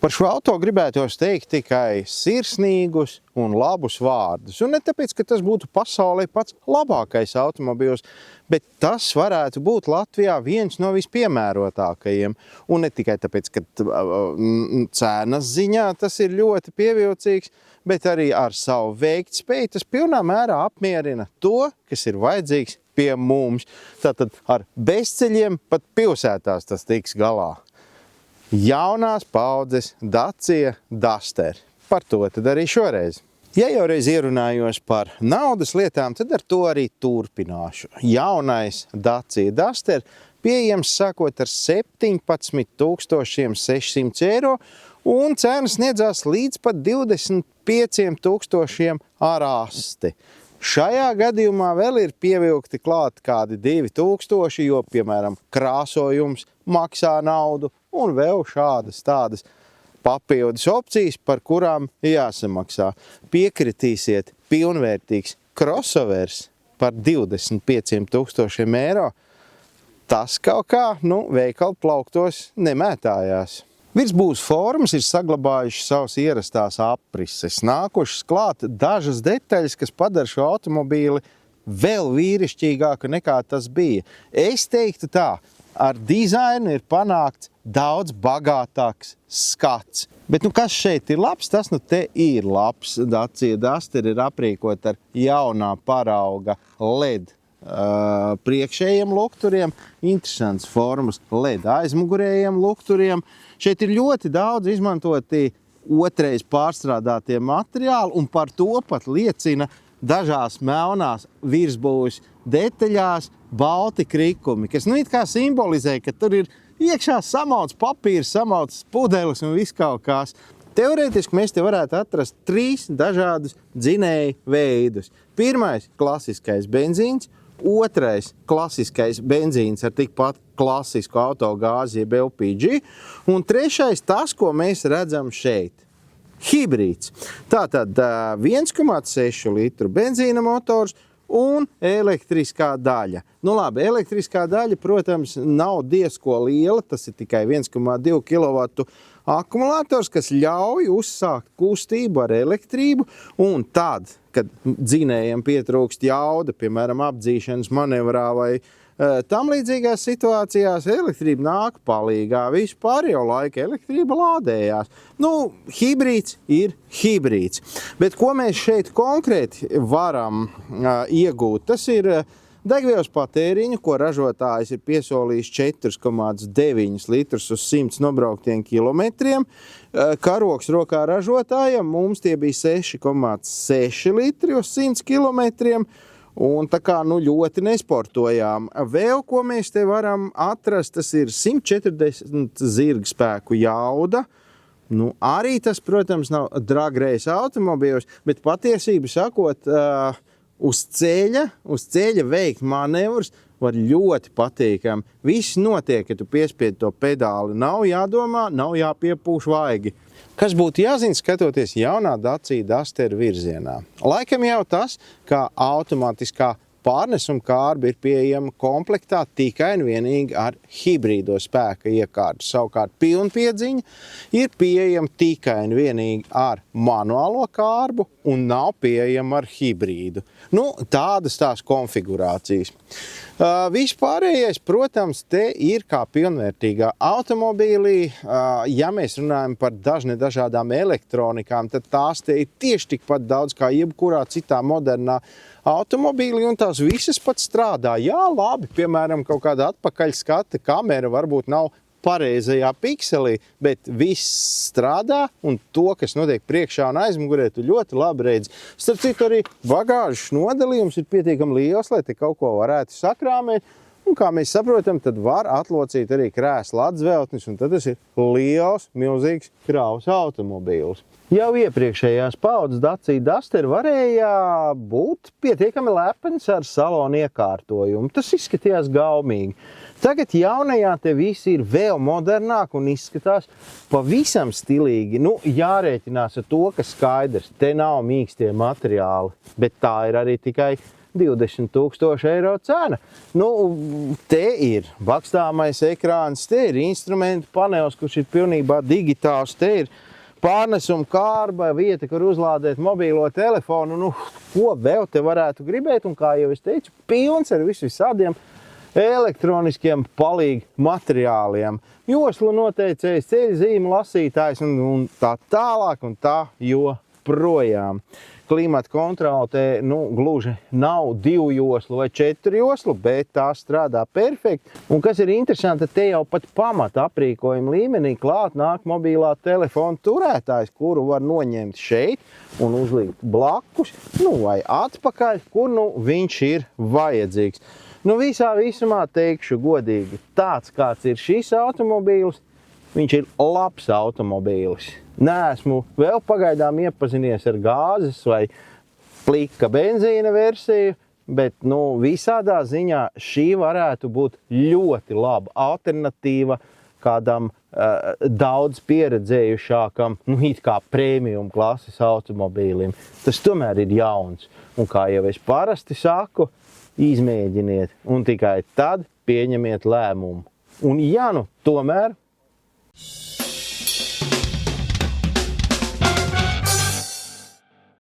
Par šo auto gribētos teikt tikai sirsnīgus un labus vārdus. Un ne tāpēc, ka tas būtu pasaulē pats labākais automobils, bet tas varētu būt Latvijā viens no vispiemērotākajiem. Un ne tikai tāpēc, ka cenas ziņā tas ir ļoti pievilcīgs, bet arī ar savu veiktspēju tas pilnā mērā apmierina to, kas ir vajadzīgs pie mums. Tātad ar bezceļiem pat pilsētās tas tiks galā. Jaunās paudzes Dacia Duster. Par to tad arī šoreiz. Ja jau reiz ierunājos par naudas lietām, tad ar to arī turpināšu. Jaunais Dacia Duster pieejams sākot ar 17 600 eiro un cenas sniedzās līdz pat 25 000 ar asti. Šajā gadījumā vēl ir pievilkti klāt kādi 2000, jo, piemēram, krāsojums maksā naudu un vēl šādas tādas papildus opcijas, par kurām jāsamaksā. Piekritīsiet, pilnvērtīgs crossovers par 25 000 eiro. Tas kaut kā, veikalu plauktos nemētājās. Virsbūves formas ir saglabājušas savas ierastās aprises, nākušas klāt dažas detaļas, kas padara šo automobīli vēl vīrišķīgāku nekā tas bija. Es teiktu tā, ar dizainu ir panākts daudz bagātāks skats. Bet kas šeit ir labs? Tas te ir labs. Dacia Duster ir aprīkot ar jaunā parauga LED priekšējiem lukturiem, interesants formas LED aizmugurējiem lukturiem. Šeit ir ļoti daudz izmantoti otrais pārstrādātie materiāli, un par to pat liecina dažās melnās virsbūves detaļās balti krikumi, kas it kā simbolizē, ka tur ir iekšā samauts papīrs, samauts pudeles un viss kaut kas. Teorētiski mēs te varētu atrast 3 dažādus dzinēju veidus. Pirmais – klasiskais benzīns, otrais – klasiskais benzīns ar tikpat klasisku autogāzi jeb LPG, un trešais – tas, ko mēs redzam šeit – hibrīds. Tātad 1,6 litru benzīna motors un elektriskā daļa. Labi, elektriskā daļa, protams, nav diezko liela, tas ir tikai 1,2 kW akumulators, kas ļauj uzsākt kustību ar elektrību, un tad, kad dzinējiem pietrūkst jauda, piemēram, apdzīšanas manevrā vai tam līdzīgās situācijās, elektrība nāk palīgā, vispārējo laiku elektrība lādējās. Hibrīds ir hibrīds. Bet ko mēs šeit konkrēti varam iegūt? Tas ir degvielas patēriņu, ko ražotājs ir piesolījis 4,9 litrus uz 100 nobrauktiem kilometriem. Karoks rokā ražotājam mums tie bija 6,6 litri uz 100 kilometriem. Un tā kā ļoti nesportojām. Vēl, ko mēs te varam atrast, tas ir 140 zirgspēku jauda. Arī tas, protams, nav dragrejas automobīls, bet patiesību sakot, uz ceļa veikt manevrus var ļoti patīkami. Viss notiek, ja tu piespied to pedāli. Nav jādomā, nav jāpiepūš vaigi. Kas būtu jāzina, skatoties jaunā Dacia Duster virzienā? Laikam jau tas, ka automātiskā pārnesuma kārba ir pieejama komplektā tikai un vienīgi ar hibrīdo spēka iekārtu. Savukārt pilnpiedziņa ir pieejama tikai un vienīgi ar manuālo kārbu un nav pieejama ar hibrīdu. Tādas tās konfigurācijas. Vispārējais, protams, te ir kā pilnvērtīgā automobīlī. Ja mēs runājam par dažādām elektronikām, tad tās te ir tieši tikpat daudz kā jebkurā citā modernā automobīlī, un tās visas pat strādā. Jā, labi, piemēram, kaut kāda atpakaļskata kamera varbūt nav pareizajā pikselī, bet viss strādā, un to, kas notiek priekšā un aizmugurē, tu ļoti labi redzi. Starp citu, arī bagāžas nodalījums ir pietiekami liels, lai te kaut ko varētu sakrāmēt, un kā mēs saprotam, tad var atlocīt arī krēsla atzveltnis, un tad tas ir liels, milzīgs kravas automobīls. Jau iepriekšējās paudzes Dacia Duster varēja būt pietiekami lepns ar salonu iekārtojumu. Tas izskatījās gaumīgi. Tagad jaunajā te visi ir vēl modernāk un izskatās pavisam stilīgi. Jārēķinās ar to, ka skaidrs, te nav mīkstie materiāli, bet tā ir arī tikai 20 000 eiro cena. Nu, te ir bakstāmais ekrāns, te ir instrumentu panelis, kurš ir pilnībā digitāls, te ir pārnesuma kārba, vieta, kur uzlādēt mobīlo telefonu. Nu, ko vēl te varētu gribēt? Un kā jau es teicu, pilns ar visādiem elektroniskiem palīgu materiāliem. Joslu noteicējs, ceļzīmu lasītājs un tā tālāk un tā joprojām. Klimata kontrole te gluži nav 2 joslu vai 4 joslu, bet tā strādā perfekti. Un kas ir interesanti, te jau pat pamata aprīkojuma līmenī klāt nāk mobilā telefona turētājs, kuru var noņemt šeit un uzlikt blakus, vai atpakaļ, kur viņš ir vajadzīgs. Visā visumā teikšu godīgi, tāds kāds ir šis automobīls, viņš ir labs automobīlis. Neesmu vēl pagaidām iepazinies ar gāzes vai plika benzīna versiju, bet visādā ziņā šī varētu būt ļoti laba alternatīva kādam daudz pieredzējušākam, it kā premium klases automobīlim. Tas tomēr ir jauns. Un kā jau es parasti saku, izmēģiniet un tikai tad pieņemiet lēmumu. Un ja tomēr